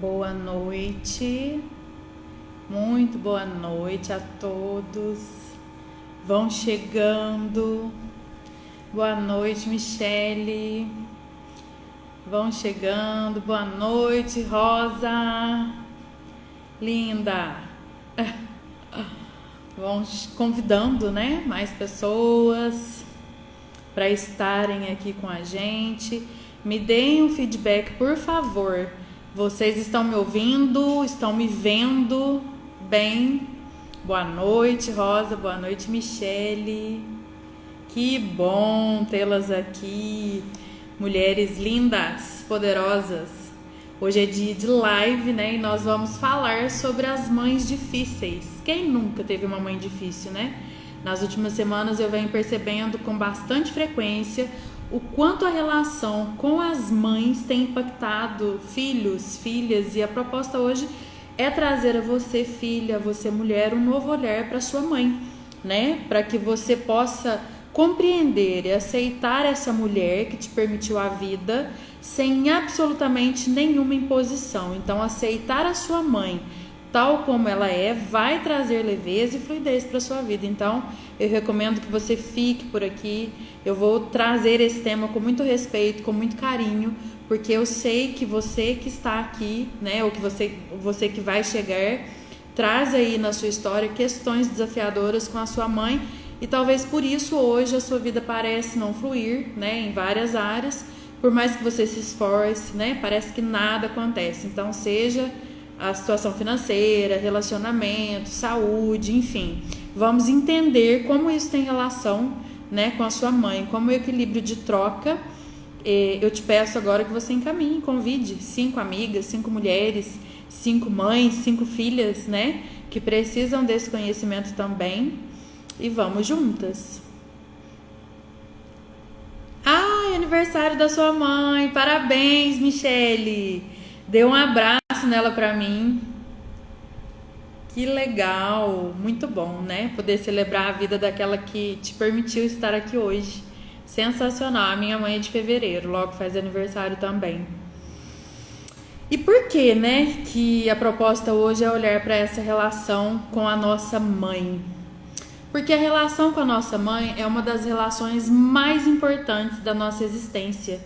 Boa noite, muito boa noite a todos. Vão chegando. Boa noite, Michele. Vão chegando. Boa noite, Rosa. Linda. Vão convidando, né, mais pessoas para estarem aqui com a gente. Me deem um feedback, por favor. Vocês estão me ouvindo? Estão me vendo bem? Boa noite, Rosa. Boa noite, Michele. Que bom tê-las aqui. Mulheres lindas, poderosas. Hoje é dia de live, né? E nós vamos falar sobre as mães difíceis. Quem nunca teve uma mãe difícil, né? Nas últimas semanas eu venho percebendo com bastante frequência o quanto a relação com as mães tem impactado filhos, filhas, e a proposta hoje é trazer a você, filha, a você, mulher, um novo olhar para sua mãe, né? Para que você possa compreender e aceitar essa mulher que te permitiu a vida sem absolutamente nenhuma imposição. Então, aceitar a sua mãe tal como ela é, vai trazer leveza e fluidez para a sua vida. Então, eu recomendo que você fique por aqui. Eu vou trazer esse tema com muito respeito, com muito carinho, porque eu sei que você que está aqui, né, ou que você que vai chegar, traz aí na sua história questões desafiadoras com a sua mãe, e talvez por isso hoje a sua vida parece não fluir, né, em várias áreas. Por mais que você se esforce, né, parece que nada acontece. Então, seja a situação financeira, relacionamento, saúde, enfim. Vamos entender como isso tem relação, né, com a sua mãe, como o equilíbrio de troca. Eu te peço agora que você encaminhe, convide 5 amigas, 5 mulheres, 5 mães, 5 filhas, né, que precisam desse conhecimento também, e vamos juntas. Ai, aniversário da sua mãe, parabéns, Michele. Dê um abraço nela pra mim. Que legal, muito bom, né? Poder celebrar a vida daquela que te permitiu estar aqui hoje. Sensacional. A minha mãe é de fevereiro, logo faz aniversário também. E por que, né, que a proposta hoje é olhar para essa relação com a nossa mãe? Porque a relação com a nossa mãe é uma das relações mais importantes da nossa existência.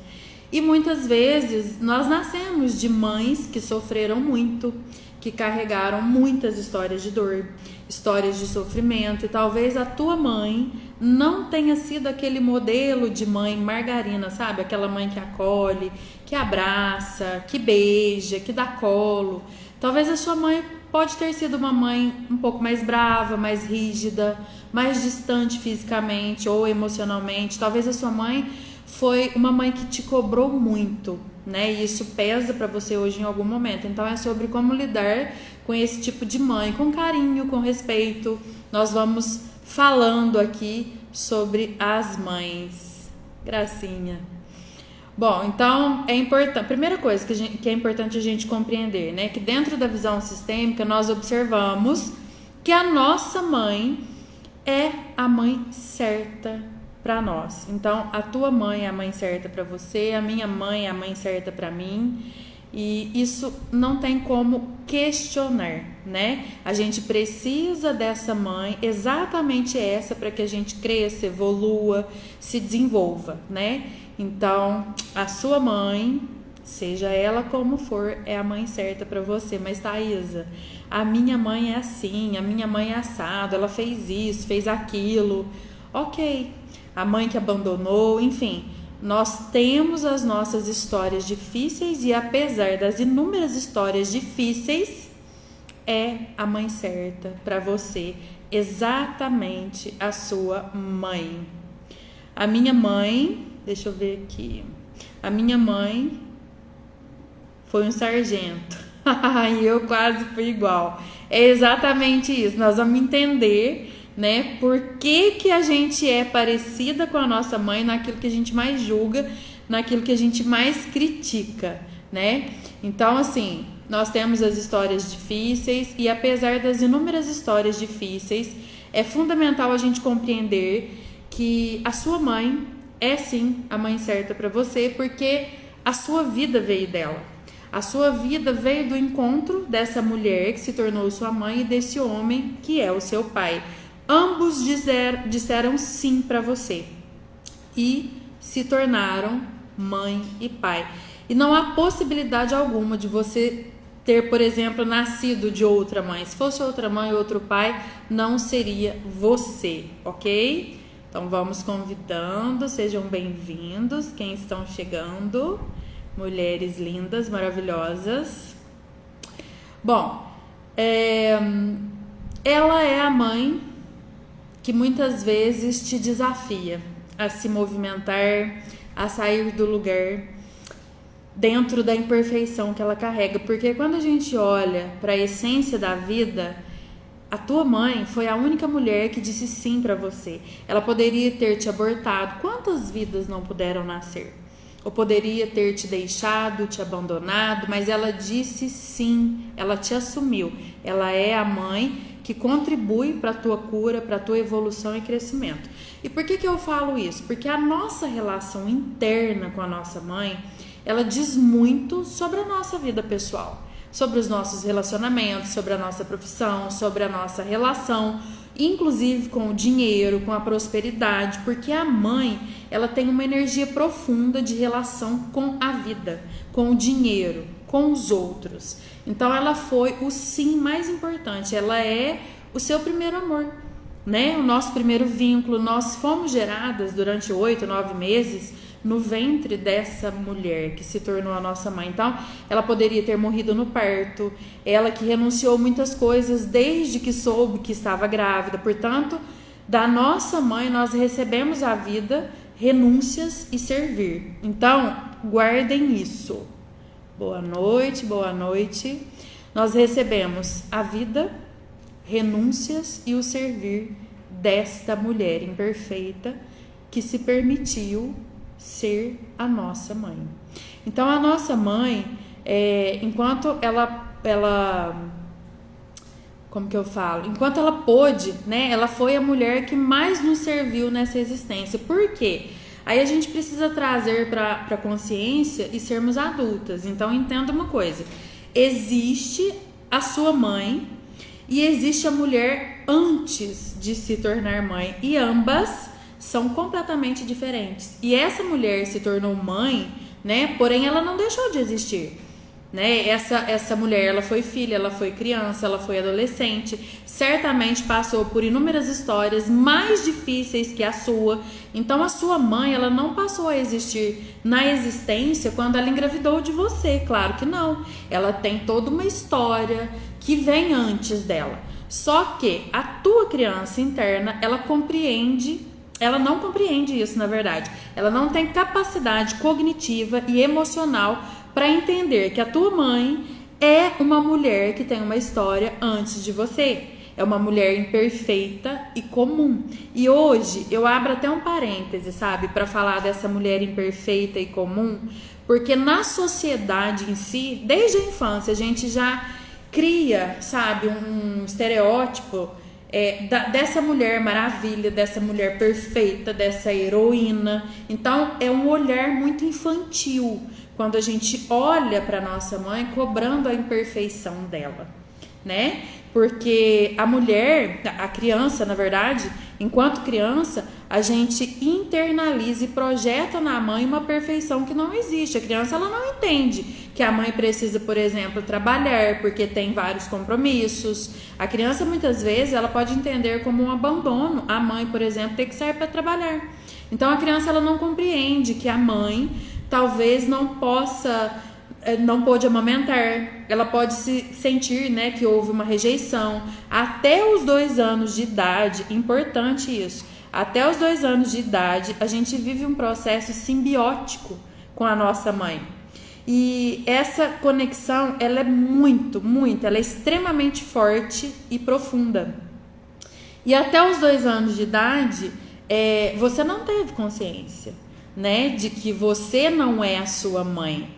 E muitas vezes nós nascemos de mães que sofreram muito, que carregaram muitas histórias de dor, histórias de sofrimento, e talvez a tua mãe não tenha sido aquele modelo de mãe margarina, sabe? Aquela mãe que acolhe, que abraça, que beija, que dá colo. Talvez a sua mãe pode ter sido uma mãe um pouco mais brava, mais rígida, mais distante fisicamente ou emocionalmente. Talvez a sua mãe foi uma mãe que te cobrou muito, né? E isso pesa para você hoje em algum momento. Então é sobre como lidar com esse tipo de mãe, com carinho, com respeito. Nós vamos falando aqui sobre as mães. Gracinha. Bom, então é importante. Primeira coisa que é importante a gente compreender, né? Que dentro da visão sistêmica nós observamos que a nossa mãe é a mãe certa para nós. Então, a tua mãe é a mãe certa para você, a minha mãe é a mãe certa para mim, e isso não tem como questionar, né? A gente precisa dessa mãe, exatamente essa, para que a gente cresça, evolua, se desenvolva, né? Então, a sua mãe, seja ela como for, é a mãe certa para você. Mas, Thaisa, a minha mãe é assim, a minha mãe é assado, ela fez isso, fez aquilo. Ok, a mãe que abandonou, enfim, nós temos as nossas histórias difíceis, e apesar das inúmeras histórias difíceis, é a mãe certa para você, exatamente a sua mãe. A minha mãe, deixa eu ver aqui, a minha mãe foi um sargento, e eu quase fui igual. É exatamente isso, nós vamos entender, né, por que a gente é parecida com a nossa mãe naquilo que a gente mais julga, naquilo que a gente mais critica, né? Então, assim, nós temos as histórias difíceis, e apesar das inúmeras histórias difíceis, é fundamental a gente compreender que a sua mãe é sim a mãe certa para você, porque a sua vida veio dela. A sua vida veio do encontro dessa mulher que se tornou sua mãe e desse homem que é o seu pai. Ambos disseram sim para você e se tornaram mãe e pai. E não há possibilidade alguma de você ter, por exemplo, nascido de outra mãe. Se fosse outra mãe ou outro pai, não seria você, ok? Então vamos convidando, sejam bem-vindos quem estão chegando, mulheres lindas, maravilhosas. Bom, ela é a mãe que muitas vezes te desafia a se movimentar, a sair do lugar dentro da imperfeição que ela carrega, porque quando a gente olha para a essência da vida, a tua mãe foi a única mulher que disse sim para você. Ela poderia ter te abortado. Quantas vidas não puderam nascer? Ou poderia ter te deixado, te abandonado, mas ela disse sim, ela te assumiu. Ela é a mãe que contribui para a tua cura, para a tua evolução e crescimento. E por que eu falo isso? Porque a nossa relação interna com a nossa mãe, ela diz muito sobre a nossa vida pessoal, sobre os nossos relacionamentos, sobre a nossa profissão, sobre a nossa relação, inclusive com o dinheiro, com a prosperidade, porque a mãe, ela tem uma energia profunda de relação com a vida, com o dinheiro, com os outros. Então ela foi o sim mais importante, ela é o seu primeiro amor, né? O nosso primeiro vínculo. Nós fomos geradas durante 8, 9 meses no ventre dessa mulher que se tornou a nossa mãe. Então, ela poderia ter morrido no parto, ela que renunciou muitas coisas desde que soube que estava grávida. Portanto, da nossa mãe nós recebemos a vida, renúncias e servir. Então, guardem isso. Boa noite, boa noite. Nós recebemos a vida, renúncias e o servir desta mulher imperfeita que se permitiu ser a nossa mãe. Então a nossa mãe, enquanto ela como que eu falo? Enquanto ela pôde, né? Ela foi a mulher que mais nos serviu nessa existência. Por quê? Aí a gente precisa trazer para a consciência e sermos adultas. Então entenda uma coisa: existe a sua mãe e existe a mulher antes de se tornar mãe, e ambas são completamente diferentes. E essa mulher se tornou mãe, né? Porém, ela não deixou de existir, né? Essa mulher, ela foi filha, ela foi criança, ela foi adolescente, certamente passou por inúmeras histórias mais difíceis que a sua. Então, a sua mãe, ela não passou a existir na existência quando ela engravidou de você. Claro que não. Ela tem toda uma história que vem antes dela. Só que a tua criança interna, ela não compreende isso, na verdade. Ela não tem capacidade cognitiva e emocional para entender que a tua mãe é uma mulher que tem uma história antes de você. É uma mulher imperfeita e comum. E hoje eu abro até um parêntese, sabe, para falar dessa mulher imperfeita e comum, porque na sociedade em si, desde a infância, a gente já cria, sabe, um estereótipo dessa mulher maravilha, dessa mulher perfeita, dessa heroína. Então é um olhar muito infantil quando a gente olha para nossa mãe cobrando a imperfeição dela, né? Porque a mulher, a criança, na verdade, enquanto criança, a gente internaliza e projeta na mãe uma perfeição que não existe. A criança, ela não entende que a mãe precisa, por exemplo, trabalhar porque tem vários compromissos. A criança, muitas vezes, ela pode entender como um abandono a mãe, por exemplo, ter que sair para trabalhar. Então a criança, ela não compreende que a mãe talvez não pôde amamentar, ela pode se sentir, né, que houve uma rejeição. Até os 2 anos de idade, importante isso, até os 2 anos de idade, a gente vive um processo simbiótico com a nossa mãe. E essa conexão, ela é ela é extremamente forte e profunda. E até os 2 anos de idade, você não teve consciência, né, de que você não é a sua mãe,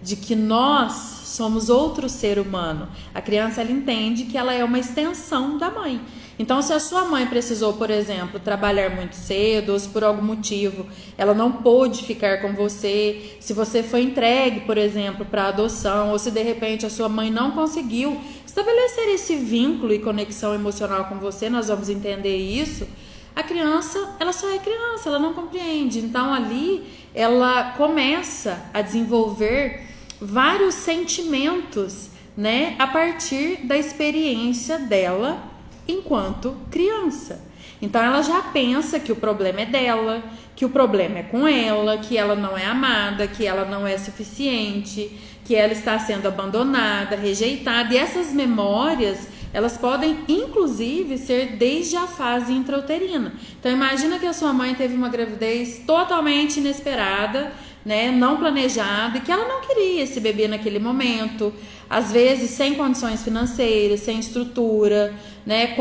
de que nós somos outro ser humano. A criança, ela entende que ela é uma extensão da mãe. Então, se a sua mãe precisou, por exemplo, trabalhar muito cedo, ou se por algum motivo ela não pôde ficar com você, se você foi entregue, por exemplo, para adoção, ou se de repente a sua mãe não conseguiu estabelecer esse vínculo e conexão emocional com você, nós vamos entender isso. A criança, ela só é criança, ela não compreende. Então, ali, ela começa a desenvolver vários sentimentos, né, a partir da experiência dela enquanto criança. Então ela já pensa que o problema é dela, que o problema é com ela, que ela não é amada, que ela não é suficiente, que ela está sendo abandonada, rejeitada. E essas memórias, elas podem inclusive ser desde a fase intrauterina. Então imagina que a sua mãe teve uma gravidez totalmente inesperada, né, não planejada, e que ela não queria esse bebê naquele momento, às vezes sem condições financeiras, sem estrutura, né,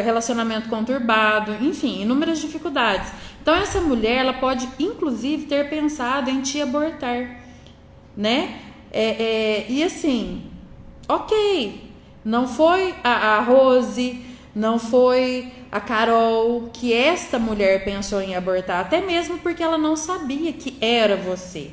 relacionamento conturbado, enfim, inúmeras dificuldades. Então essa mulher, ela pode inclusive ter pensado em te abortar, né? E assim, ok, não foi a Rose, não foi a Carol que esta mulher pensou em abortar, até mesmo porque ela não sabia que era você.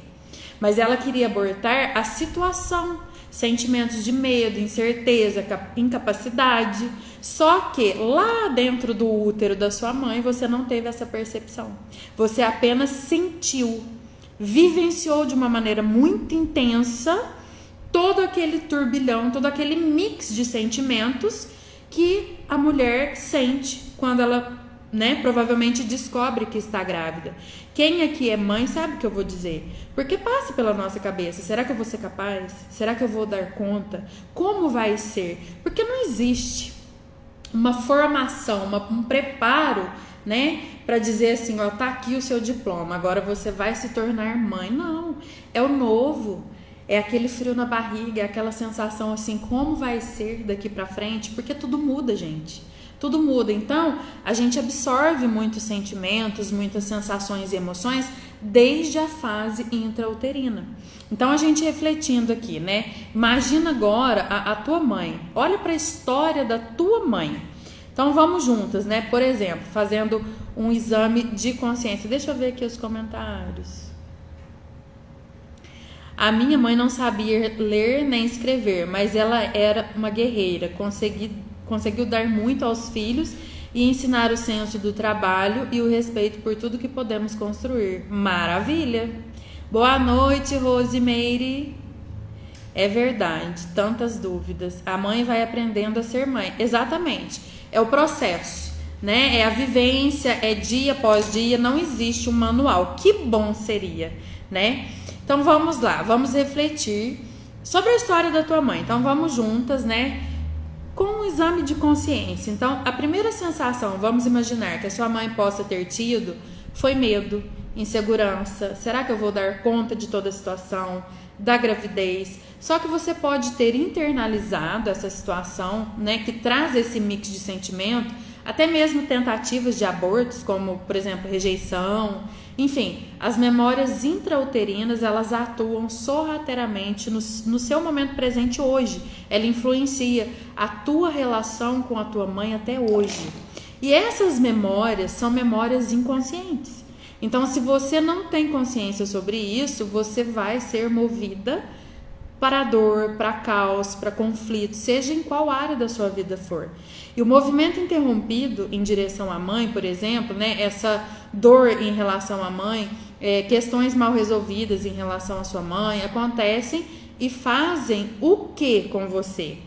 Mas ela queria abortar a situação, sentimentos de medo, incerteza, incapacidade. Só que lá dentro do útero da sua mãe você não teve essa percepção. Você apenas sentiu, vivenciou de uma maneira muito intensa todo aquele turbilhão, todo aquele mix de sentimentos que a mulher sente quando ela, né, provavelmente descobre que está grávida. Quem aqui é mãe sabe o que eu vou dizer, porque passa pela nossa cabeça: será que eu vou ser capaz? Será que eu vou dar conta? Como vai ser? Porque não existe uma formação, um preparo, né, para dizer assim, ó, tá aqui o seu diploma, agora você vai se tornar mãe. Não, é o novo. É aquele frio na barriga, é aquela sensação assim, como vai ser daqui pra frente? Porque tudo muda, gente. Tudo muda. Então, a gente absorve muitos sentimentos, muitas sensações e emoções desde a fase intrauterina. Então, a gente refletindo aqui, né? Imagina agora a tua mãe. Olha para a história da tua mãe. Então, vamos juntas, né? Por exemplo, fazendo um exame de consciência. Deixa eu ver aqui os comentários. A minha mãe não sabia ler nem escrever, mas ela era uma guerreira, conseguiu dar muito aos filhos e ensinar o senso do trabalho e o respeito por tudo que podemos construir. Maravilha! Boa noite, Rosemary. É verdade, tantas dúvidas. A mãe vai aprendendo a ser mãe. Exatamente, é o processo, né? É a vivência, é dia após dia, não existe um manual. Que bom seria, né? Então vamos lá, vamos refletir sobre a história da tua mãe. Então vamos juntas, né, com um exame de consciência. Então a primeira sensação, vamos imaginar que a sua mãe possa ter tido, foi medo, insegurança. Será que eu vou dar conta de toda a situação da gravidez? Só que você pode ter internalizado essa situação, né, que traz esse mix de sentimento, até mesmo tentativas de abortos, como por exemplo rejeição. Enfim, as memórias intrauterinas, elas atuam sorrateiramente no seu momento presente hoje. Ela influencia a tua relação com a tua mãe até hoje. E essas memórias são memórias inconscientes. Então, se você não tem consciência sobre isso, você vai ser movida para a dor, para caos, para conflito, seja em qual área da sua vida for. E o movimento interrompido em direção à mãe, por exemplo, né, essa dor em relação à mãe, questões mal resolvidas em relação à sua mãe, acontecem e fazem o que com você?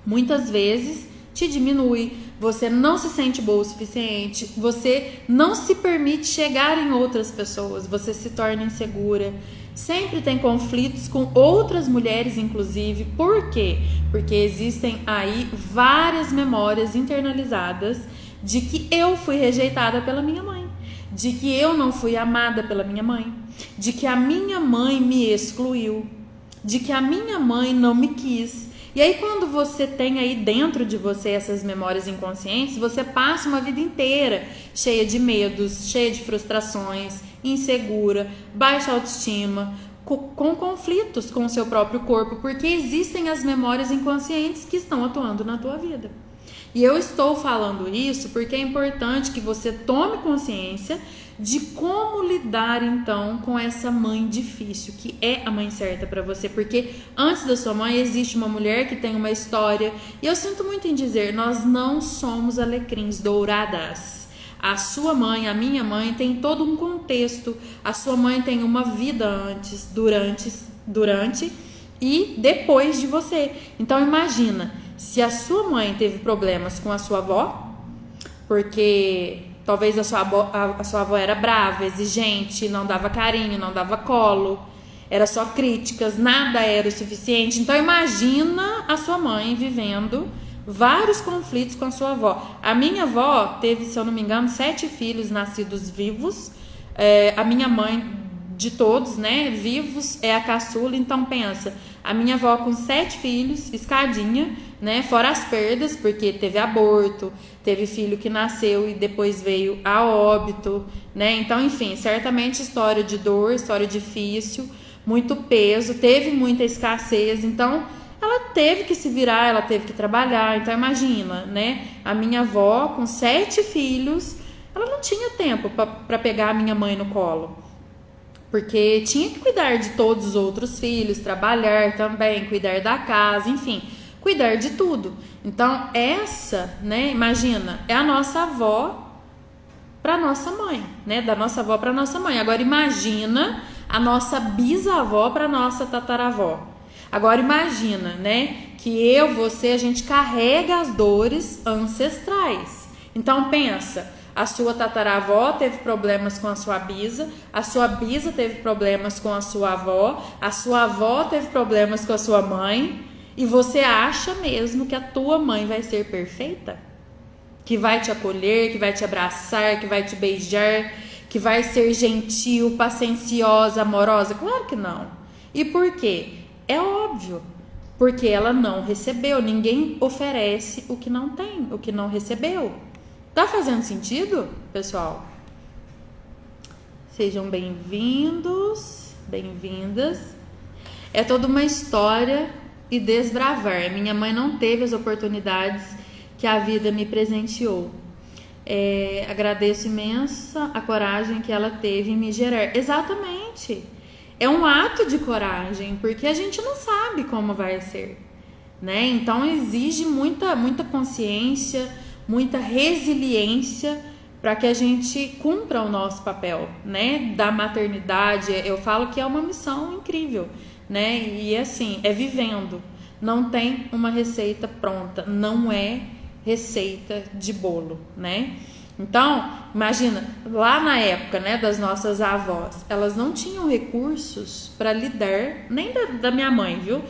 Muitas vezes te diminui, você não se sente boa o suficiente, você não se permite chegar em outras pessoas, você se torna insegura. Sempre tem conflitos com outras mulheres, inclusive. Por quê? Porque existem aí várias memórias internalizadas de que eu fui rejeitada pela minha mãe, de que eu não fui amada pela minha mãe, de que a minha mãe me excluiu, de que a minha mãe não me quis. E aí quando você tem aí dentro de você essas memórias inconscientes, você passa uma vida inteira cheia de medos, cheia de frustrações, insegura, baixa autoestima, com conflitos com o seu próprio corpo, porque existem as memórias inconscientes que estão atuando na tua vida. E eu estou falando isso porque é importante que você tome consciência de como lidar então com essa mãe difícil, que é a mãe certa para você, porque antes da sua mãe existe uma mulher que tem uma história, e eu sinto muito em dizer, nós não somos alecrins douradas. A sua mãe, a minha mãe tem todo um contexto, a sua mãe tem uma vida antes, durante e depois de você. Então imagina, se a sua mãe teve problemas com a sua avó, porque talvez a sua avó era brava, exigente, não dava carinho, não dava colo, era só críticas, nada era o suficiente. Então imagina a sua mãe vivendo vários conflitos com a sua avó. A minha avó teve, se eu não me engano, 7 filhos nascidos vivos. A minha mãe, de todos, né, vivos, é a caçula. Então pensa, a minha avó com 7 filhos, escadinha, né, fora as perdas, porque teve aborto, teve filho que nasceu e depois veio a óbito, né? Então, enfim, certamente história de dor, história difícil, muito peso, teve muita escassez. Então ela teve que se virar, ela teve que trabalhar. Então imagina, né, a minha avó com 7 filhos, ela não tinha tempo para pegar a minha mãe no colo, porque tinha que cuidar de todos os outros filhos, trabalhar também, cuidar da casa, enfim, cuidar de tudo. Então essa, né, imagina, é a nossa avó para nossa mãe, né, da nossa avó para nossa mãe. Agora imagina a nossa bisavó para nossa tataravó. Agora imagina, né, que você, a gente carrega as dores ancestrais. Então pensa, a sua tataravó teve problemas com a sua bisa, a sua bisa teve problemas com a sua avó teve problemas com a sua mãe, e você acha mesmo que a tua mãe vai ser perfeita? Que vai te acolher, que vai te abraçar, que vai te beijar, que vai ser gentil, pacienciosa, amorosa? Claro que não. E por quê? É óbvio, porque ela não recebeu. Ninguém oferece o que não tem, o que não recebeu. Tá fazendo sentido, pessoal? Sejam bem-vindos, bem-vindas. É toda uma história e desbravar. Minha mãe não teve as oportunidades que a vida me presenteou. Agradeço imensa a coragem que ela teve em me gerar. Exatamente. É um ato de coragem, porque a gente não sabe como vai ser, né? Então exige muita consciência, muita resiliência para que a gente cumpra o nosso papel, né? Da maternidade. Eu falo que é uma missão incrível, né? E assim, é vivendo. Não tem uma receita pronta, não é receita de bolo, né? Então, imagina, lá na época, né, das nossas avós, elas não tinham recursos para lidar, nem da minha mãe, viu?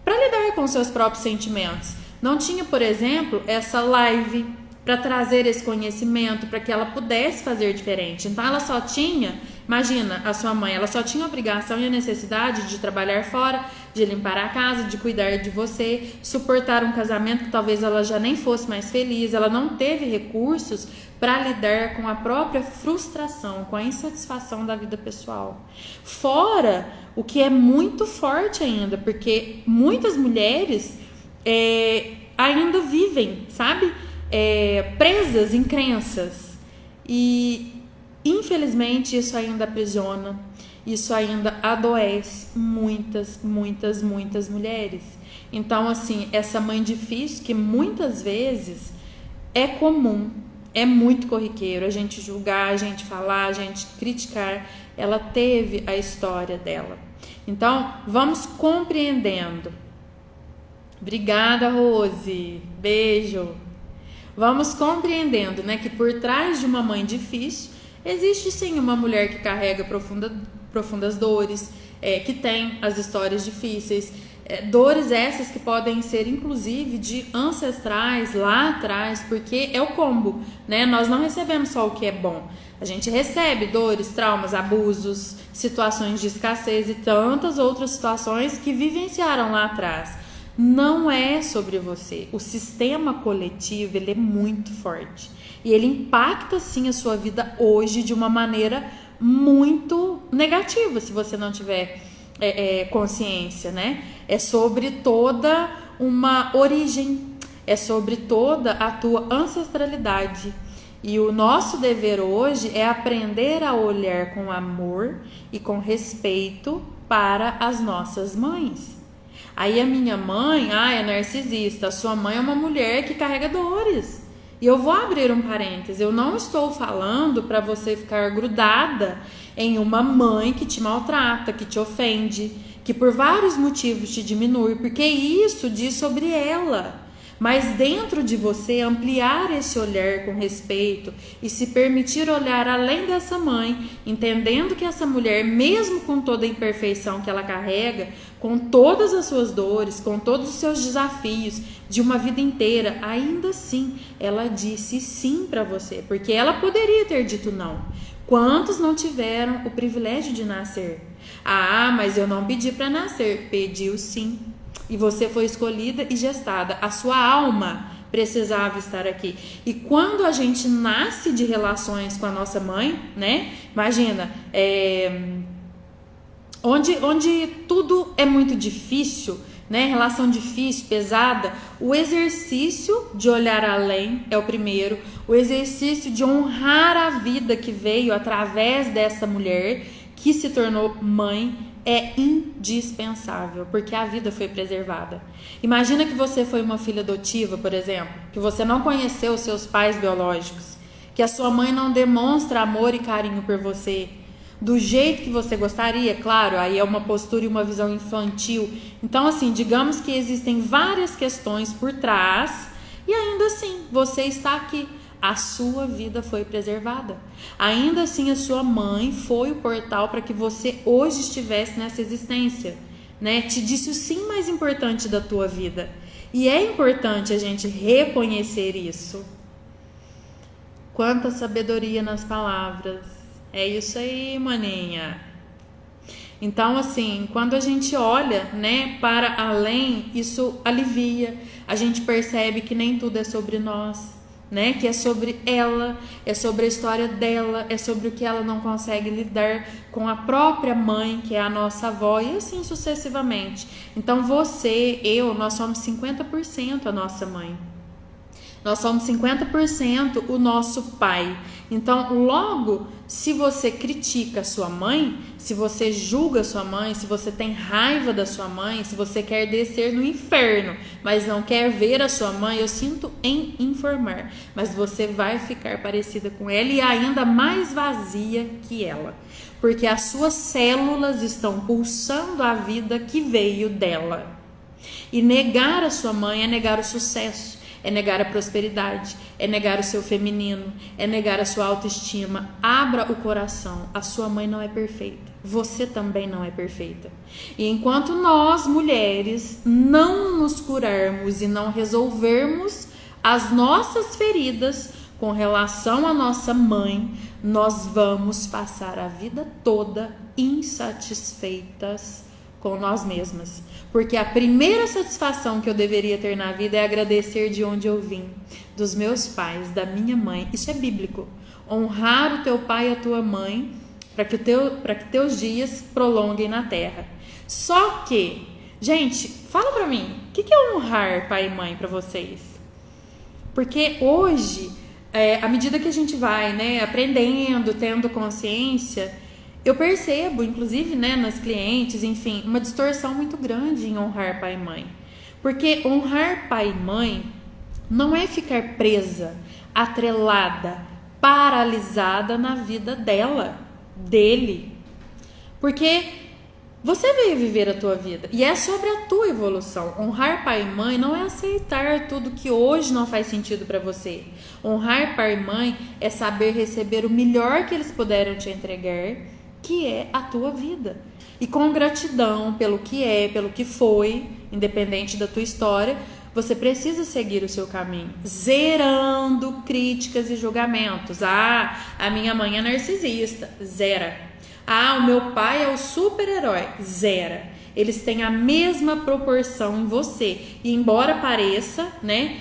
Para lidar com seus próprios sentimentos. Não tinha, por exemplo, essa live para trazer esse conhecimento, para que ela pudesse fazer diferente. Então, ela só tinha, imagina, a sua mãe, ela só tinha a obrigação e a necessidade de trabalhar fora, de limpar a casa, de cuidar de você, suportar um casamento que talvez ela já nem fosse mais feliz. Ela não teve recursos para lidar com a própria frustração, com a insatisfação da vida pessoal. Fora o que é muito forte ainda, porque muitas mulheres ainda vivem, sabe? Presas em crenças, e infelizmente isso ainda aprisiona, isso ainda adoece muitas mulheres. Então assim, essa mãe difícil, que muitas vezes é comum, é muito corriqueiro a gente julgar, a gente falar, a gente criticar, ela teve a história dela. Então vamos compreendendo. Obrigada, Rose, beijo. Vamos compreendendo, né, que por trás de uma mãe difícil existe sim uma mulher que carrega profundas dores, que tem as histórias difíceis, dores essas que podem ser inclusive de ancestrais lá atrás, porque é o combo, né? Nós não recebemos só o que é bom, a gente recebe dores, traumas, abusos, situações de escassez e tantas outras situações que vivenciaram lá atrás. Não é sobre você. O sistema coletivo, ele é muito forte. E ele impacta, sim, a sua vida hoje de uma maneira muito negativa, se você não tiver consciência, né? É sobre toda uma origem, é sobre toda a tua ancestralidade. E o nosso dever hoje é aprender a olhar com amor e com respeito para as nossas mães. Aí a minha mãe, é narcisista, a sua mãe é uma mulher que carrega dores. E eu vou abrir um parêntese, eu não estou falando para você ficar grudada em uma mãe que te maltrata, que te ofende, que por vários motivos te diminui, porque isso diz sobre ela. Mas dentro de você ampliar esse olhar com respeito e se permitir olhar além dessa mãe, entendendo que essa mulher, mesmo com toda a imperfeição que ela carrega, com todas as suas dores, com todos os seus desafios de uma vida inteira, ainda assim ela disse sim para você, porque ela poderia ter dito não. Quantos não tiveram o privilégio de nascer? Mas eu não pedi para nascer. Pediu sim. E você foi escolhida e gestada. A sua alma precisava estar aqui. E quando a gente nasce de relações com a nossa mãe, né? Imagina, onde tudo é muito difícil, né? Relação difícil, pesada. O exercício de olhar além é o primeiro. O exercício de honrar a vida que veio através dessa mulher que se tornou mãe é indispensável, porque a vida foi preservada. Imagina que você foi uma filha adotiva, por exemplo, que você não conheceu os seus pais biológicos, que a sua mãe não demonstra amor e carinho por você do jeito que você gostaria, claro, aí é uma postura e uma visão infantil. Então, assim, digamos que existem várias questões por trás e ainda assim você está aqui. A sua vida foi preservada. Ainda assim, a sua mãe foi o portal para que você hoje estivesse nessa existência, né? Te disse o sim mais importante da tua vida. E é importante a gente reconhecer isso. Quanta sabedoria nas palavras. É isso aí, maninha. Então, assim, quando a gente olha, né, para além, isso alivia. A gente percebe que nem tudo é sobre nós, né? Que é sobre ela, é sobre a história dela, é sobre o que ela não consegue lidar com a própria mãe, que é a nossa avó, e assim sucessivamente. Então você, nós somos 50% a nossa mãe. Nós somos 50% o nosso pai. Então, logo, se você critica a sua mãe, se você julga a sua mãe, se você tem raiva da sua mãe, se você quer descer no inferno, mas não quer ver a sua mãe, eu sinto em informar, mas você vai ficar parecida com ela e ainda mais vazia que ela, porque as suas células estão pulsando a vida que veio dela. E negar a sua mãe é negar o sucesso, é negar a prosperidade, é negar o seu feminino, é negar a sua autoestima. Abra o coração, a sua mãe não é perfeita, você também não é perfeita. E enquanto nós, mulheres, não nos curarmos e não resolvermos as nossas feridas com relação à nossa mãe, nós vamos passar a vida toda insatisfeitas com nós mesmas, porque a primeira satisfação que eu deveria ter na vida é agradecer de onde eu vim, dos meus pais, da minha mãe. Isso é bíblico. Honrar o teu pai e a tua mãe para que teus dias prolonguem na terra. Só que, gente, fala pra mim, o que é honrar pai e mãe para vocês? Porque hoje, à medida que a gente vai, né, aprendendo, tendo consciência, eu percebo, inclusive, né, nas clientes, enfim, uma distorção muito grande em honrar pai e mãe. Porque honrar pai e mãe não é ficar presa, atrelada, paralisada na vida dele. Porque você veio viver a tua vida e é sobre a tua evolução. Honrar pai e mãe não é aceitar tudo que hoje não faz sentido para você. Honrar pai e mãe é saber receber o melhor que eles puderam te entregar, que é a tua vida. E com gratidão pelo que é, pelo que foi, independente da tua história, você precisa seguir o seu caminho, zerando críticas e julgamentos. A minha mãe é narcisista, zera. O meu pai é o super-herói, zera. Eles têm a mesma proporção em você. E embora pareça, né,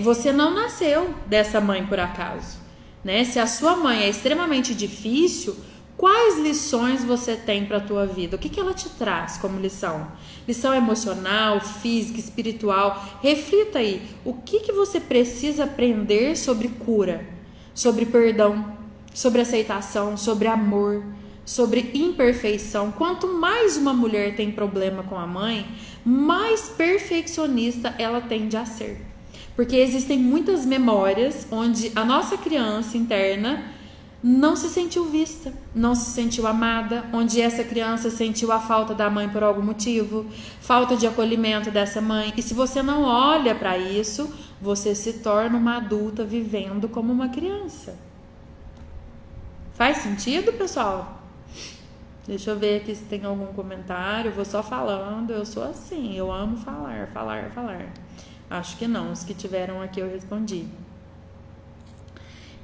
você não nasceu dessa mãe por acaso, né? Se a sua mãe é extremamente difícil, Quais lições você tem para a tua vida? O que ela te traz como lição? Lição emocional, física, espiritual. Reflita aí. O que você precisa aprender sobre cura, sobre perdão, sobre aceitação, sobre amor, sobre imperfeição? Quanto mais uma mulher tem problema com a mãe, mais perfeccionista ela tende a ser. Porque existem muitas memórias onde a nossa criança interna não se sentiu vista, não se sentiu amada, onde essa criança sentiu a falta da mãe por algum motivo, falta de acolhimento dessa mãe. E se você não olha para isso, você se torna uma adulta vivendo como uma criança. Faz sentido, pessoal? Deixa eu ver aqui se tem algum comentário. Eu vou só falando, eu sou assim, eu amo falar. Acho que não, os que tiveram aqui eu respondi.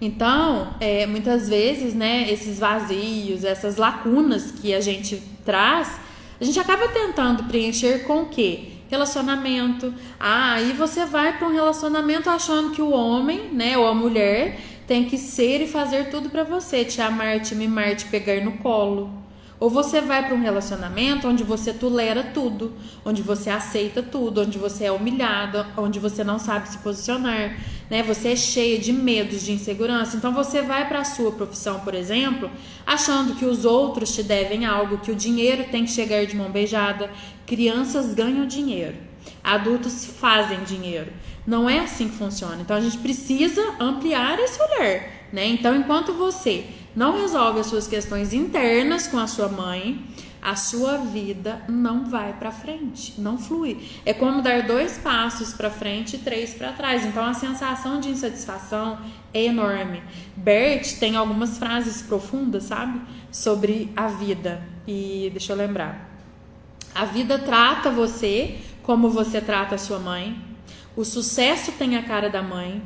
Então, muitas vezes, né, esses vazios, essas lacunas que a gente traz, a gente acaba tentando preencher com o quê? Relacionamento. Aí você vai para um relacionamento achando que o homem, né, ou a mulher tem que ser e fazer tudo para você, te amar, te mimar, te pegar no colo. Ou você vai para um relacionamento onde você tolera tudo, onde você aceita tudo, onde você é humilhada, onde você não sabe se posicionar, né? Você é cheia de medos, de insegurança. Então você vai para a sua profissão, por exemplo, achando que os outros te devem algo, que o dinheiro tem que chegar de mão beijada. Crianças ganham dinheiro, adultos fazem dinheiro. Não é assim que funciona. Então a gente precisa ampliar esse olhar, né? Então enquanto você não resolve as suas questões internas com a sua mãe, a sua vida não vai para frente, não flui. É como dar 2 passos para frente e 3 para trás. Então a sensação de insatisfação é enorme. Bert tem algumas frases profundas, sabe? Sobre a vida. E deixa eu lembrar. A vida trata você como você trata a sua mãe. O sucesso tem a cara da mãe.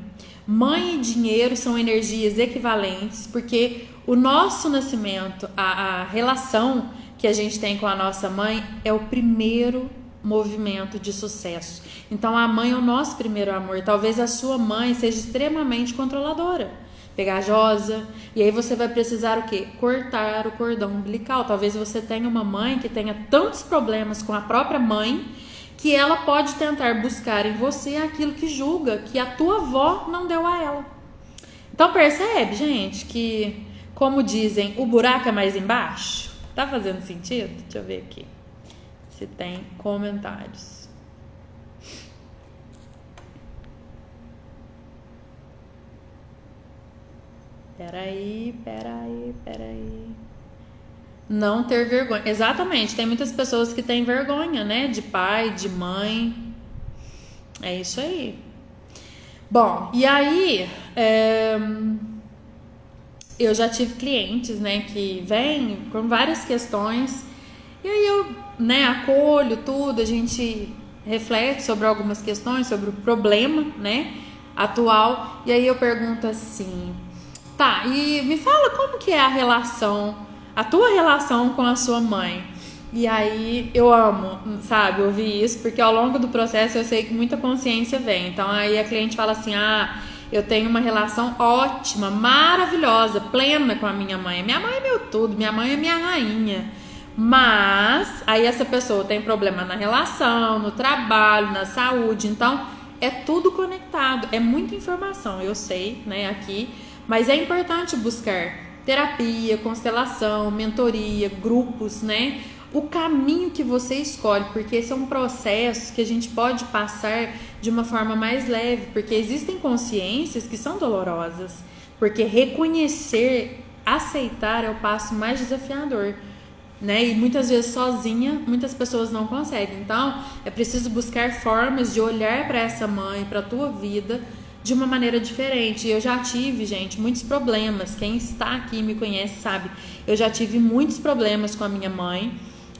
Mãe e dinheiro são energias equivalentes, porque o nosso nascimento, a relação que a gente tem com a nossa mãe é o primeiro movimento de sucesso. Então a mãe é o nosso primeiro amor. Talvez a sua mãe seja extremamente controladora, pegajosa, e aí você vai precisar o quê? Cortar o cordão umbilical. Talvez você tenha uma mãe que tenha tantos problemas com a própria mãe que ela pode tentar buscar em você aquilo que julga que a tua avó não deu a ela. Então percebe, gente, que, como dizem, o buraco é mais embaixo? Tá fazendo sentido? Deixa eu ver aqui se tem comentários. Peraí. Não ter vergonha. Exatamente, tem muitas pessoas que têm vergonha, né? De pai, de mãe. É isso aí. Bom, e aí eu já tive clientes, né, que vêm com várias questões. E aí eu, né, acolho tudo, a gente reflete sobre algumas questões, sobre o problema, né, atual. E aí eu pergunto assim: tá, e me fala como que é a tua relação com a sua mãe. E aí eu amo, sabe, ouvir isso, porque ao longo do processo eu sei que muita consciência vem. Então aí a cliente fala assim: eu tenho uma relação ótima, maravilhosa, plena com a minha mãe. Minha mãe é meu tudo, minha mãe é minha rainha. Mas aí essa pessoa tem problema na relação, no trabalho, na saúde. Então é tudo conectado, é muita informação, eu sei, né, aqui. Mas é importante buscar terapia, constelação, mentoria, grupos, né? O caminho que você escolhe, porque esse é um processo que a gente pode passar de uma forma mais leve, porque existem consciências que são dolorosas, porque reconhecer, aceitar é o passo mais desafiador, né? E muitas vezes sozinha, muitas pessoas não conseguem. Então, é preciso buscar formas de olhar para essa mãe, para a tua vida, de uma maneira diferente. Eu já tive, gente, muitos problemas. Quem está aqui e me conhece sabe, eu já tive muitos problemas com a minha mãe.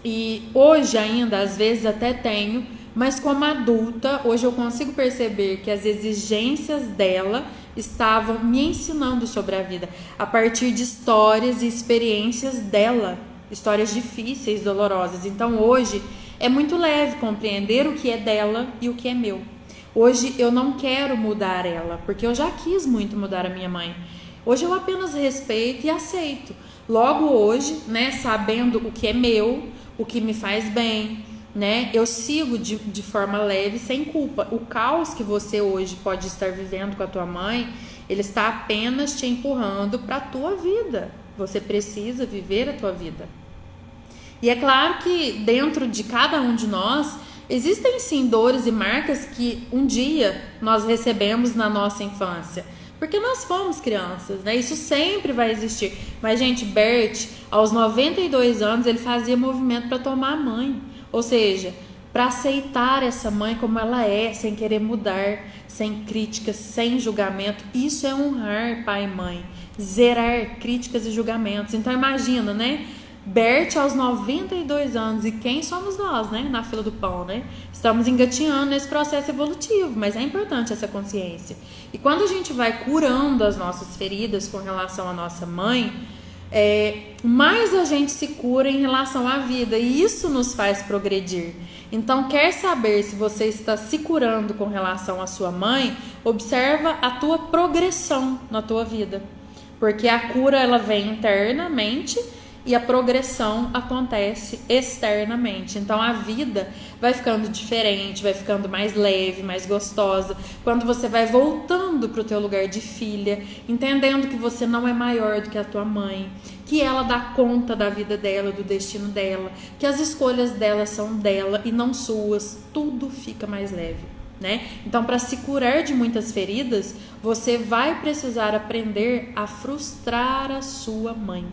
E hoje ainda, às vezes até tenho, mas como adulta, hoje eu consigo perceber que as exigências dela estavam me ensinando sobre a vida, a partir de histórias e experiências dela, histórias difíceis, dolorosas. Então hoje é muito leve compreender o que é dela e o que é meu. Hoje eu não quero mudar ela, porque eu já quis muito mudar a minha mãe. Hoje eu apenas respeito e aceito. Logo hoje, né, sabendo o que é meu, o que me faz bem, né, eu sigo de forma leve, sem culpa. O caos que você hoje pode estar vivendo com a tua mãe, ele está apenas te empurrando para a tua vida. Você precisa viver a tua vida. E é claro que dentro de cada um de nós, existem sim dores e marcas que um dia nós recebemos na nossa infância. Porque nós fomos crianças, né? Isso sempre vai existir. Mas, gente, Bert, aos 92 anos, ele fazia movimento para tomar a mãe. Ou seja, para aceitar essa mãe como ela é, sem querer mudar, sem críticas, sem julgamento. Isso é honrar pai e mãe. Zerar críticas e julgamentos. Então, imagina, né? Bert aos 92 anos, e quem somos nós, né? Na fila do pão, né? Estamos engatinhando nesse processo evolutivo, mas é importante essa consciência. E quando a gente vai curando as nossas feridas com relação à nossa mãe, mais a gente se cura em relação à vida, e isso nos faz progredir. Então, quer saber se você está se curando com relação à sua mãe? Observa a tua progressão na tua vida, porque a cura ela vem internamente e a progressão acontece externamente. Então a vida vai ficando diferente, vai ficando mais leve, mais gostosa, quando você vai voltando para o teu lugar de filha, entendendo que você não é maior do que a tua mãe, que ela dá conta da vida dela, do destino dela, que as escolhas dela são dela e não suas. Tudo fica mais leve, né? Então, para se curar de muitas feridas, você vai precisar aprender a frustrar a sua mãe,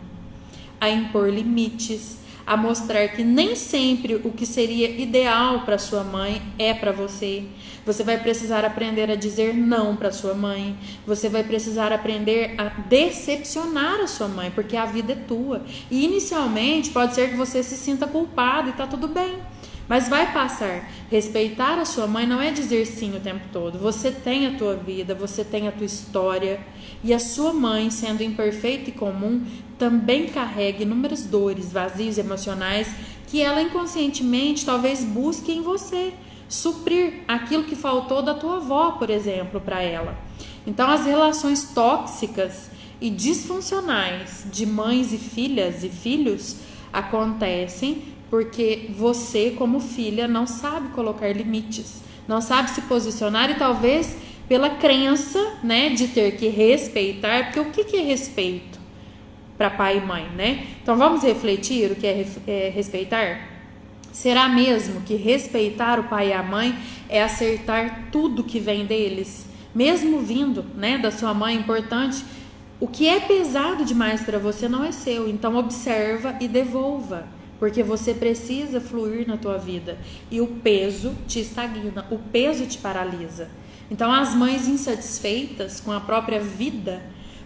a impor limites, a mostrar que nem sempre o que seria ideal para sua mãe é para você. Você vai precisar aprender a dizer não para sua mãe. Você vai precisar aprender a decepcionar a sua mãe, porque a vida é tua. E inicialmente pode ser que você se sinta culpado e tá tudo bem, mas vai passar. Respeitar a sua mãe não é dizer sim o tempo todo. Você tem a tua vida, você tem a tua história, e a sua mãe, sendo imperfeita e comum, também carrega inúmeras dores, vazios emocionais que ela inconscientemente talvez busque em você, suprir aquilo que faltou da tua avó, por exemplo, para ela. Então, as relações tóxicas e disfuncionais de mães e filhas e filhos acontecem porque você, como filha, não sabe colocar limites, não sabe se posicionar, e talvez pela crença, né, de ter que respeitar. Porque o que é respeito para pai e mãe, né? Então vamos refletir o que é respeitar? Será mesmo que respeitar o pai e a mãe é aceitar tudo que vem deles, mesmo vindo, né, da sua mãe? Importante. O que é pesado demais para você não é seu, então observa e devolva, porque você precisa fluir na tua vida, e o peso te estagna, o peso te paralisa. Então as mães insatisfeitas com a própria vida,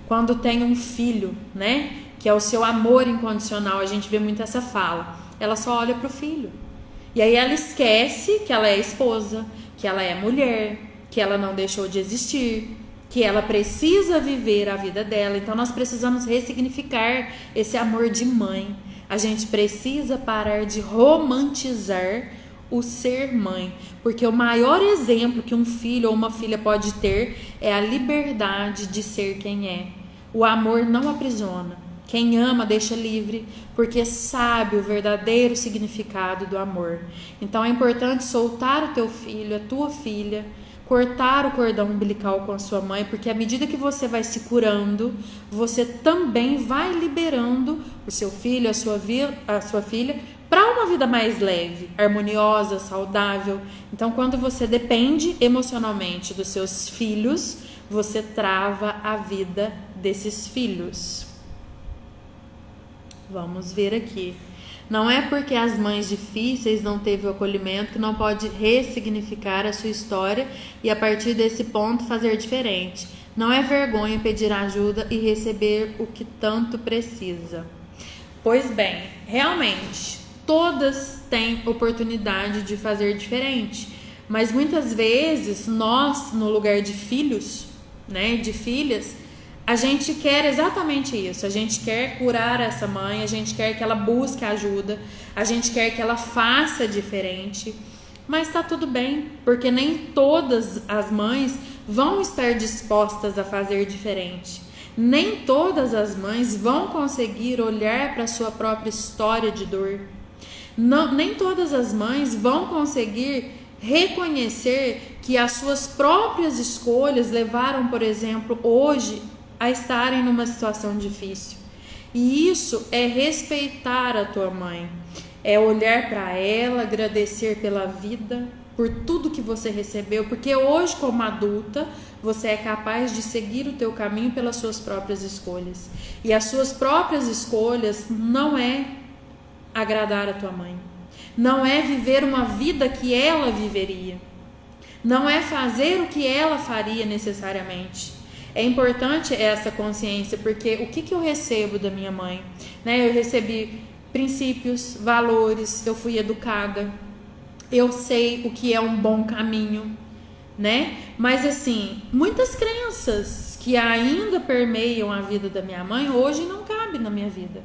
quando tem um filho, né, que é o seu amor incondicional, a gente vê muito essa fala, ela só olha para o filho, e aí ela esquece que ela é esposa, que ela é mulher, que ela não deixou de existir, que ela precisa viver a vida dela. Então nós precisamos ressignificar esse amor de mãe. A gente precisa parar de romantizar o ser mãe, porque o maior exemplo que um filho ou uma filha pode ter é a liberdade de ser quem é. O amor não aprisiona. Quem ama deixa livre, porque sabe o verdadeiro significado do amor. Então é importante soltar o teu filho, a tua filha, cortar o cordão umbilical com a sua mãe, porque à medida que você vai se curando, você também vai liberando o seu filho, a sua filha, para uma vida mais leve, harmoniosa, saudável. Então, quando você depende emocionalmente dos seus filhos, você trava a vida desses filhos. Vamos ver aqui. Não é porque as mães difíceis não teve o acolhimento que não pode ressignificar a sua história e a partir desse ponto fazer diferente. Não é vergonha pedir ajuda e receber o que tanto precisa. Pois bem, realmente, todas têm oportunidade de fazer diferente, mas muitas vezes nós, no lugar de filhos, né, de filhas, a gente quer exatamente isso, a gente quer curar essa mãe, a gente quer que ela busque ajuda, a gente quer que ela faça diferente, Mas tá tudo bem, porque nem todas as mães vão estar dispostas a fazer diferente. Nem todas as mães vão conseguir olhar para a sua própria história de dor. Não, nem todas as mães vão conseguir reconhecer que as suas próprias escolhas levaram, por exemplo, hoje a estarem numa situação difícil. E isso é respeitar a tua mãe, é olhar para ela, agradecer pela vida, por tudo que você recebeu, porque hoje, como adulta, você é capaz de seguir o teu caminho pelas suas próprias escolhas. E as suas próprias escolhas não é agradar a tua mãe, não é viver uma vida que ela viveria, não é fazer o que ela faria necessariamente. É importante essa consciência, porque o que eu recebo da minha mãe? Eu recebi princípios, valores, eu fui educada, eu sei o que é um bom caminho, Mas assim, muitas crenças que ainda permeiam a vida da minha mãe hoje não cabem na minha vida.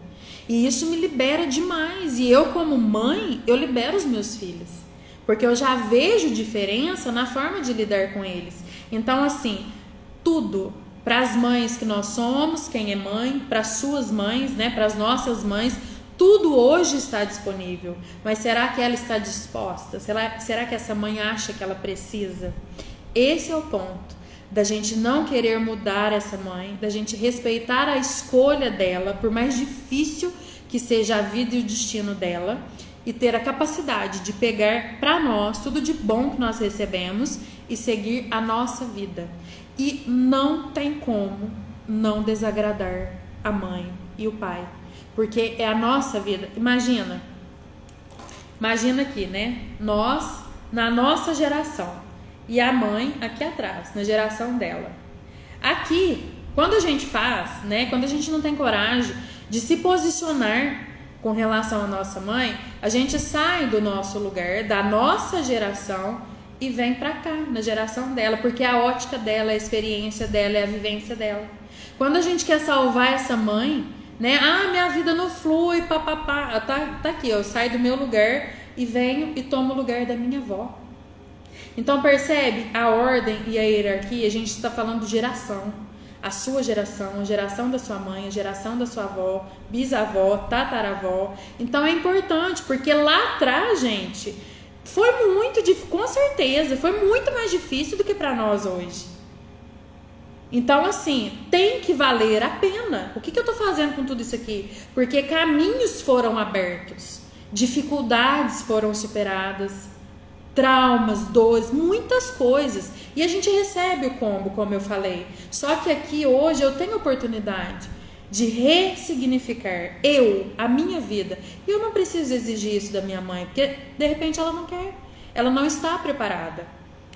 E isso me libera demais. E eu, como mãe, eu libero os meus filhos, porque eu já vejo diferença na forma de lidar com eles. Então, assim, tudo para as mães que nós somos, quem é mãe, para as suas mães, para as nossas mães, tudo hoje está disponível. Mas será que ela está disposta? Será que essa mãe acha que ela precisa? Esse é o ponto da gente não querer mudar essa mãe, da gente respeitar a escolha dela, por mais difícil que seja a vida e o destino dela, e ter a capacidade de pegar para nós tudo de bom que nós recebemos e seguir a nossa vida. E não tem como não desagradar a mãe e o pai, porque é a nossa vida. Imagina aqui, nós na nossa geração e a mãe aqui atrás, na geração dela. Aqui, quando a gente faz, quando a gente não tem coragem de se posicionar com relação à nossa mãe, a gente sai do nosso lugar, da nossa geração, e vem pra cá, na geração dela, porque é a ótica dela, a experiência dela, é a vivência dela. Quando a gente quer salvar essa mãe, minha vida não flui, papapá, tá aqui, eu saio do meu lugar e venho e tomo o lugar da minha avó. Então percebe a ordem e a hierarquia? A gente está falando de geração. A sua geração, a geração da sua mãe, a geração da sua avó, bisavó, tataravó. Então é importante, porque lá atrás, gente, foi muito difícil, com certeza, foi muito mais difícil do que para nós hoje. Então, assim, tem que valer a pena. O que eu tô fazendo com tudo isso aqui? Porque caminhos foram abertos, dificuldades foram superadas, traumas, dores, muitas coisas. E a gente recebe o combo, como eu falei. Só que aqui hoje eu tenho oportunidade de ressignificar a minha vida. E eu não preciso exigir isso da minha mãe, porque de repente ela não quer, ela não está preparada.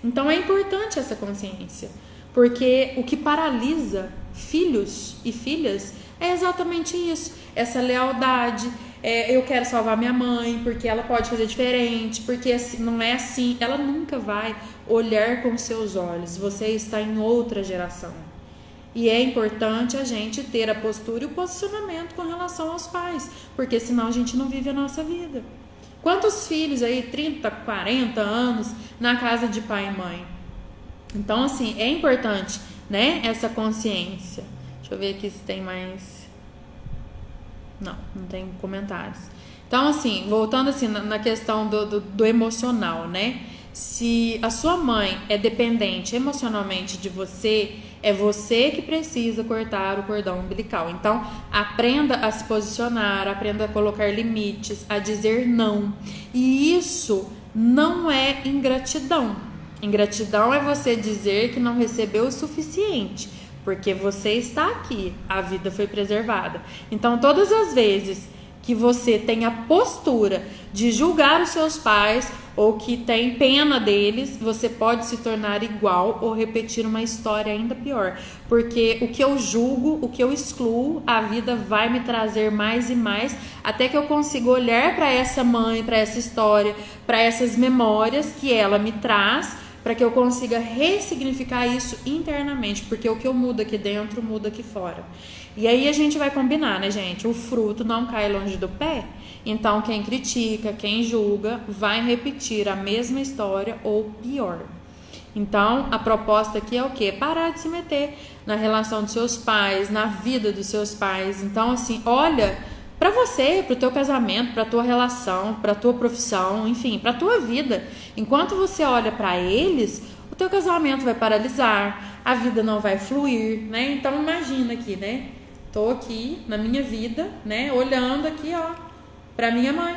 Então é importante essa consciência, porque o que paralisa filhos e filhas é exatamente isso, essa lealdade. Eu quero salvar minha mãe porque ela pode fazer diferente, porque assim, não é assim. Ela nunca vai olhar com seus olhos. Você está em outra geração. E é importante a gente ter a postura e o posicionamento com relação aos pais, porque senão a gente não vive a nossa vida. Quantos filhos aí, 30, 40 anos, na casa de pai e mãe? Então, assim, é importante, essa consciência. Deixa eu ver aqui se tem mais... Não tem comentários. Então, assim, voltando assim na questão do emocional, Se a sua mãe é dependente emocionalmente de você, é você que precisa cortar o cordão umbilical. Então, aprenda a se posicionar, aprenda a colocar limites, a dizer não. E isso não é ingratidão. Ingratidão é você dizer que não recebeu o suficiente, porque você está aqui, a vida foi preservada. Então, todas as vezes que você tem a postura de julgar os seus pais ou que tem pena deles, você pode se tornar igual ou repetir uma história ainda pior. Porque o que eu julgo, o que eu excluo, a vida vai me trazer mais e mais, até que eu consiga olhar para essa mãe, para essa história, para essas memórias que ela me traz, para que eu consiga ressignificar isso internamente, porque o que eu mudo aqui dentro muda aqui fora. E aí a gente vai combinar, né, gente? O fruto não cai longe do pé. Então quem critica, quem julga, vai repetir a mesma história ou pior. Então a proposta aqui é o quê? Parar de se meter na relação dos seus pais, na vida dos seus pais. Então assim, olha para você, para o teu casamento, para a tua relação, para a tua profissão, enfim, para a tua vida. Enquanto você olha para eles, o teu casamento vai paralisar, a vida não vai fluir, né? Então imagina aqui, né? Tô aqui na minha vida, né? Olhando aqui, ó, para minha mãe,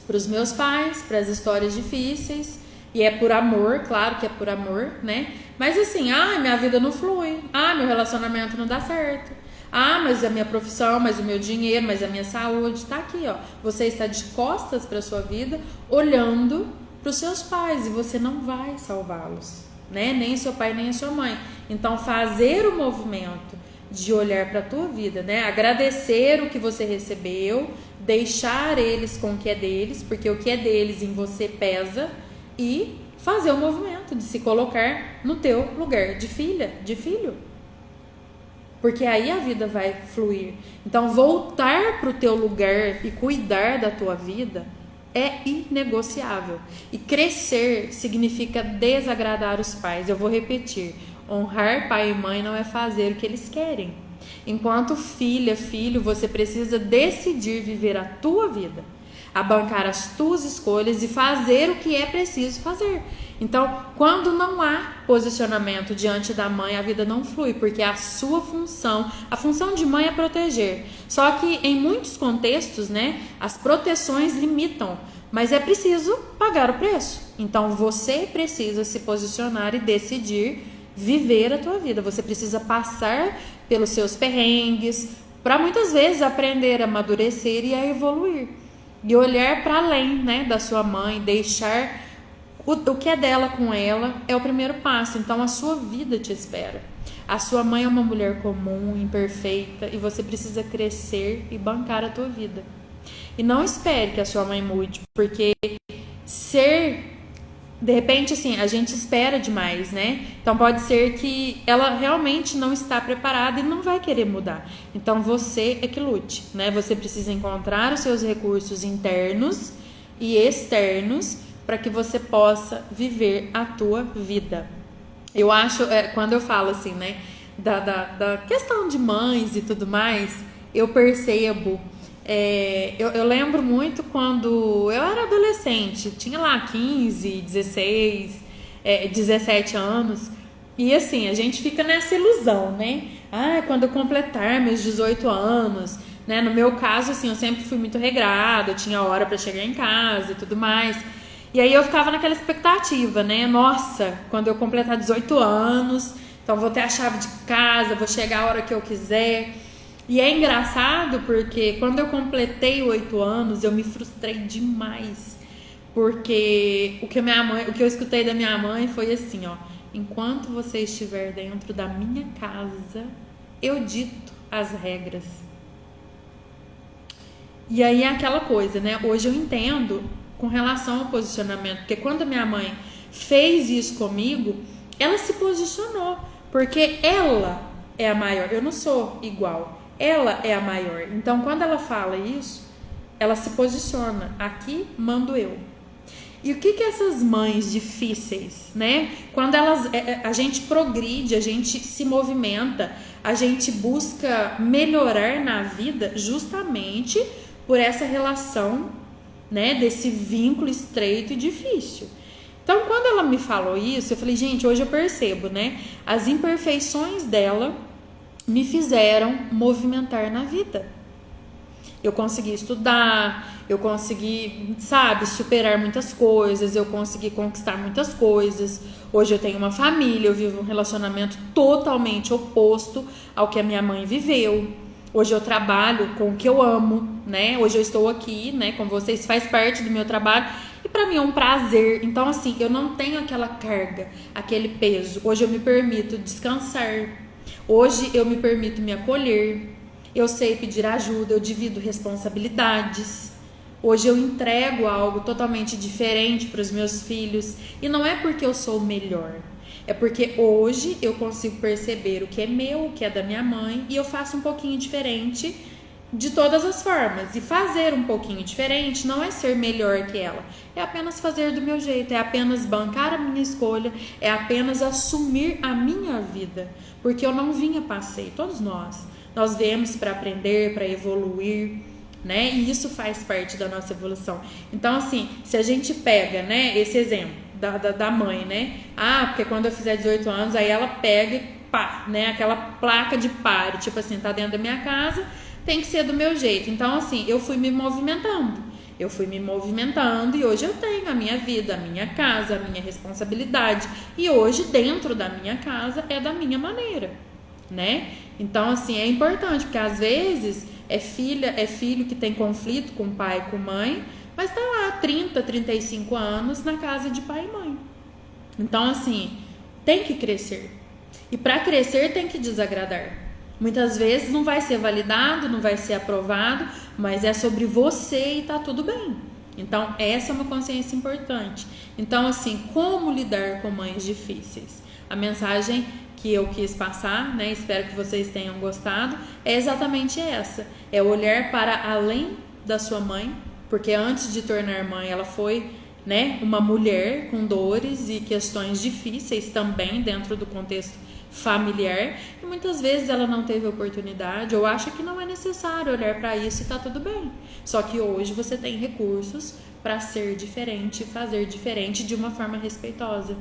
para os meus pais, para as histórias difíceis. E é por amor, claro que é por amor, né? Mas assim, minha vida não flui, meu relacionamento não dá certo. Mas a minha profissão, mas o meu dinheiro, mas a minha saúde, tá aqui, ó. Você está de costas para sua vida, olhando para os seus pais e você não vai salvá-los, né? Nem seu pai, nem a sua mãe. Então, fazer o movimento de olhar para a tua vida, né? Agradecer o que você recebeu, deixar eles com o que é deles, porque o que é deles em você pesa, e fazer o movimento de se colocar no teu lugar de filha, de filho. Porque aí a vida vai fluir. Então voltar para o teu lugar e cuidar da tua vida é inegociável. E crescer significa desagradar os pais. Eu vou repetir: honrar pai e mãe não é fazer o que eles querem. Enquanto filha, filho, você precisa decidir viver a tua vida, abancar as tuas escolhas e fazer o que é preciso fazer. Então, quando não há posicionamento diante da mãe, a vida não flui, porque a sua função, a função de mãe é proteger. Só que em muitos contextos, né, as proteções limitam, mas é preciso pagar o preço. Então, você precisa se posicionar e decidir viver a tua vida. Você precisa passar pelos seus perrengues, para muitas vezes aprender a amadurecer e a evoluir. E olhar para além, né, da sua mãe, deixar o que é dela com ela, é o primeiro passo. Então a sua vida te espera. A sua mãe é uma mulher comum, imperfeita, e você precisa crescer e bancar a tua vida. E não espere que a sua mãe mude, porque de repente, assim, a gente espera demais, né? Então pode ser que ela realmente não está preparada e não vai querer mudar. Então você é que lute, né? Você precisa encontrar os seus recursos internos e externos para que você possa viver a tua vida. Eu acho, quando eu falo assim, né, da questão de mães e tudo mais, eu percebo. Eu lembro muito quando eu era adolescente, tinha lá 15, 16, 17 anos, e assim, a gente fica nessa ilusão, né? Quando eu completar meus 18 anos, né? No meu caso, assim, eu sempre fui muito regrada, eu tinha hora para chegar em casa e tudo mais, e aí eu ficava naquela expectativa, né? Nossa, quando eu completar 18 anos, então vou ter a chave de casa, vou chegar a hora que eu quiser. E é engraçado porque quando eu completei 8 anos, eu me frustrei demais. Porque o que eu escutei da minha mãe foi assim, ó: enquanto você estiver dentro da minha casa, eu dito as regras. E aí é aquela coisa, né? Hoje eu entendo com relação ao posicionamento, porque quando a minha mãe fez isso comigo, ela se posicionou, porque ela é a maior, eu não sou igual. Ela é a maior. Então, quando ela fala isso, ela se posiciona. Aqui mando eu. E o que essas mães difíceis, né? Quando a gente progride, a gente se movimenta, a gente busca melhorar na vida justamente por essa relação, né? Desse vínculo estreito e difícil. Então, quando ela me falou isso, eu falei, gente, hoje eu percebo, né? As imperfeições dela me fizeram movimentar na vida. Eu consegui estudar, eu consegui, superar muitas coisas, eu consegui conquistar muitas coisas. Hoje eu tenho uma família, eu vivo um relacionamento totalmente oposto ao que a minha mãe viveu. Hoje eu trabalho com o que eu amo, né? Hoje eu estou aqui, né, com vocês, faz parte do meu trabalho e para mim é um prazer. Então, assim, eu não tenho aquela carga, aquele peso. Hoje eu me permito descansar. Hoje eu me permito me acolher, eu sei pedir ajuda, eu divido responsabilidades, Hoje eu entrego algo totalmente diferente para os meus filhos. E não é porque eu sou melhor. É porque hoje eu consigo perceber o que é meu, o que é da minha mãe. E eu faço um pouquinho diferente de todas as formas. E fazer um pouquinho diferente não é ser melhor que ela. É apenas fazer do meu jeito. É apenas bancar a minha escolha. É apenas assumir a minha vida. Porque eu não vim a passeio. Todos nós viemos para aprender, para evoluir, né? E isso faz parte da nossa evolução. Então, assim, se a gente pega, né, esse exemplo da mãe, né? Porque quando eu fizer 18 anos, aí ela pega e pá, né? Aquela placa de pare, tipo assim, tá dentro da minha casa, tem que ser do meu jeito. Então, assim, eu fui me movimentando e hoje eu tenho a minha vida, a minha casa, a minha responsabilidade. E hoje, dentro da minha casa, é da minha maneira, né? Então, assim, é importante, porque às vezes é filho que tem conflito com o pai e com a mãe, mas tá lá 30, 35 anos na casa de pai e mãe. Então, assim, tem que crescer. E para crescer tem que desagradar. Muitas vezes não vai ser validado, não vai ser aprovado, mas é sobre você e tá tudo bem. Então, essa é uma consciência importante. Então, assim, como lidar com mães difíceis? A mensagem que eu quis passar, né? Espero que vocês tenham gostado. É exatamente essa. É olhar para além da sua mãe, porque antes de tornar mãe, ela foi, né, uma mulher com dores e questões difíceis também dentro do contexto familiar. E muitas vezes ela não teve oportunidade ou acha que não é necessário olhar para isso e tá tudo bem. Só que hoje você tem recursos para ser diferente, fazer diferente de uma forma respeitosa.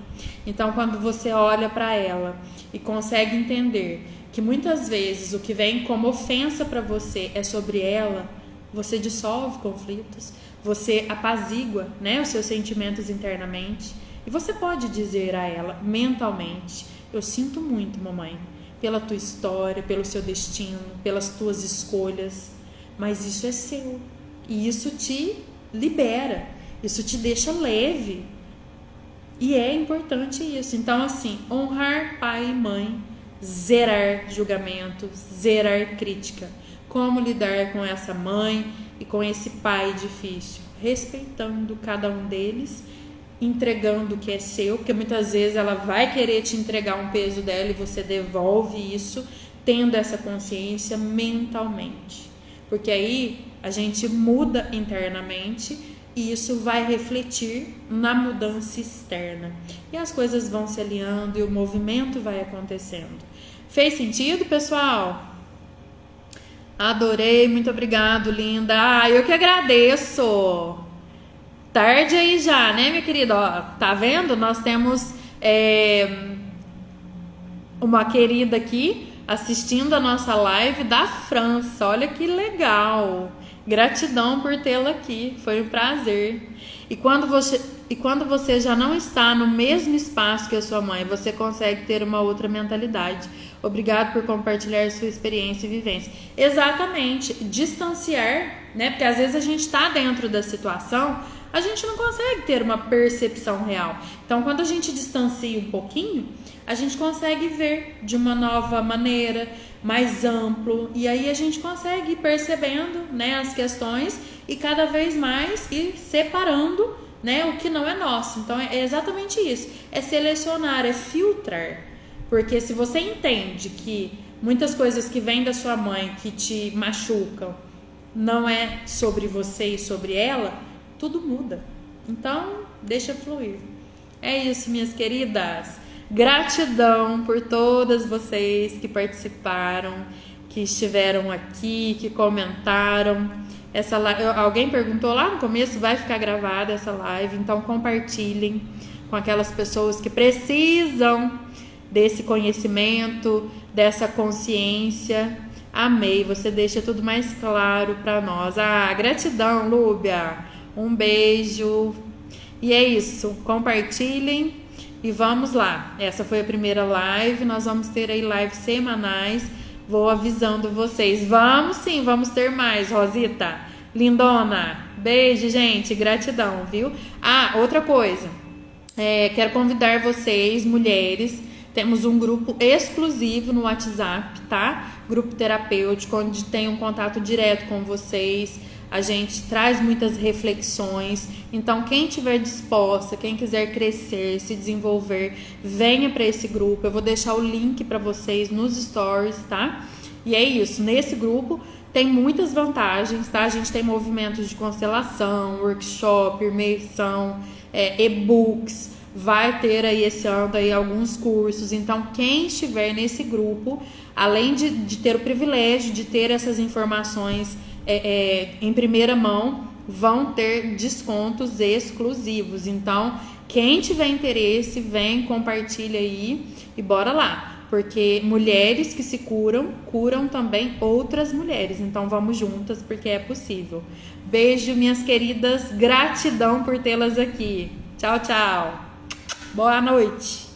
Então, quando você olha para ela e consegue entender que muitas vezes o que vem como ofensa para você é sobre ela, você dissolve conflitos, você apazigua, né, os seus sentimentos internamente e você pode dizer a ela mentalmente: eu sinto muito, mamãe, pela tua história, pelo seu destino, pelas tuas escolhas, mas isso é seu e isso te libera, isso te deixa leve. E é importante isso. Então, assim, honrar pai e mãe, zerar julgamentos, zerar crítica. Como lidar com essa mãe e com esse pai difícil? Respeitando cada um deles, entregando o que é seu, porque muitas vezes ela vai querer te entregar um peso dela e você devolve isso, tendo essa consciência mentalmente. Porque aí a gente muda internamente e isso vai refletir na mudança externa. E as coisas vão se alinhando e o movimento vai acontecendo. Fez sentido, pessoal? Adorei, muito obrigado, linda. Eu que agradeço. Tarde aí já, né, minha querida? Ó, tá vendo? Nós temos uma querida aqui assistindo a nossa live da França. Olha que legal. Gratidão por tê-la aqui. Foi um prazer. E quando você já não está no mesmo espaço que a sua mãe, você consegue ter uma outra mentalidade. Obrigado por compartilhar sua experiência e vivência. Exatamente. Distanciar, né? Porque às vezes a gente está dentro da situação, a gente não consegue ter uma percepção real. Então, quando a gente distancia um pouquinho, a gente consegue ver de uma nova maneira, mais amplo, e aí a gente consegue ir percebendo, né, as questões e cada vez mais ir separando, né, o que não é nosso. Então, é exatamente isso. É selecionar, é filtrar. Porque se você entende que muitas coisas que vêm da sua mãe, que te machucam, não é sobre você e sobre ela, tudo muda. Então, deixa fluir. É isso, minhas queridas. Gratidão por todas vocês que participaram, que estiveram aqui, que comentaram. Essa live, alguém perguntou lá no começo, vai ficar gravada essa live, então compartilhem com aquelas pessoas que precisam desse conhecimento, dessa consciência. Amei, você deixa tudo mais claro para nós. Gratidão, Lúbia. Um beijo. E é isso, compartilhem e vamos lá. Essa foi a primeira live, nós vamos ter aí lives semanais. Vou avisando vocês. Vamos sim, vamos ter mais, Rosita. Lindona. Beijo, gente. Gratidão, viu? Outra coisa. Quero convidar vocês, mulheres. Temos um grupo exclusivo no WhatsApp, tá? Grupo terapêutico, onde tem um contato direto com vocês. a gente traz muitas reflexões. Então, quem estiver disposta, quem quiser crescer, se desenvolver, venha para esse grupo. Eu vou deixar o link para vocês nos stories, tá? E é isso, nesse grupo tem muitas vantagens, tá? A gente tem movimentos de constelação, workshop, imersão, e-books, vai ter aí esse ano aí alguns cursos. Então, quem estiver nesse grupo, além de ter o privilégio de ter essas informações em primeira mão, vão ter descontos exclusivos. Então, quem tiver interesse, vem, compartilha aí e bora lá. Porque mulheres que se curam, curam também outras mulheres. Então, vamos juntas, porque é possível. Beijo, minhas queridas. Gratidão por tê-las aqui. Tchau, tchau. Boa noite.